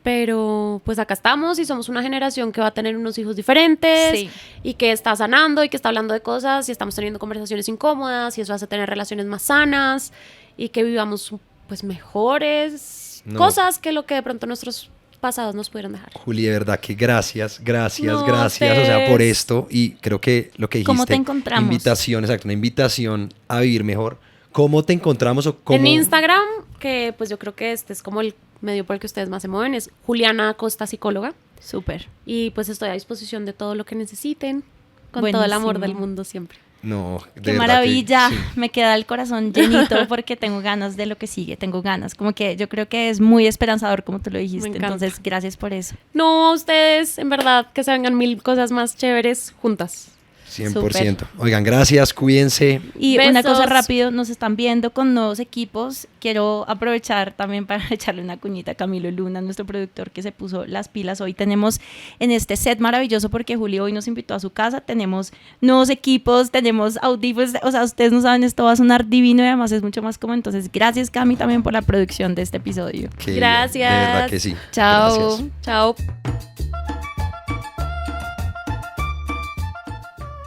pero pues acá estamos y somos una generación que va a tener unos hijos diferentes Sí. y que está sanando y que está hablando de cosas y estamos teniendo conversaciones incómodas y eso hace tener relaciones más sanas y que vivamos pues mejores No. cosas que lo que de pronto nuestros pasados nos pudieron dejar. Juli, de verdad que gracias, No, o sea, por ustedes. esto. Y creo que lo que dijiste, ¿Cómo te encontramos? invitación, exacto, una invitación a vivir mejor. ¿Cómo te encontramos o cómo? En Instagram, que pues yo creo que este es como el medio por el que ustedes más se mueven, es Juliana Acosta Psicóloga. Súper. Y pues estoy a disposición de todo lo que necesiten, con todo el amor Buenísimo. del mundo siempre. No, de Qué verdad maravilla, que sí. me queda el corazón llenito porque tengo ganas de lo que sigue, tengo ganas, como que yo creo que es muy esperanzador como tú lo dijiste, Me encanta. entonces gracias por eso. No, a ustedes, en verdad, que se vengan 1000 cosas más chéveres juntas. 100%. Oigan, gracias, cuídense. Y una Besos. cosa rápido, nos están viendo con nuevos equipos, quiero aprovechar también para echarle una cuñita a Camilo Luna, nuestro productor que se puso las pilas. Hoy tenemos en este set maravilloso porque Julio hoy nos invitó a su casa, tenemos nuevos equipos, tenemos audífonos, o sea, ustedes no saben, esto va a sonar divino y además es mucho más cómodo, entonces gracias Cami también por la producción de este episodio. Que Gracias. De verdad que sí. Chao. Gracias. Chao.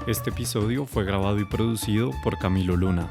Este episodio fue grabado y producido por Camilo Luna.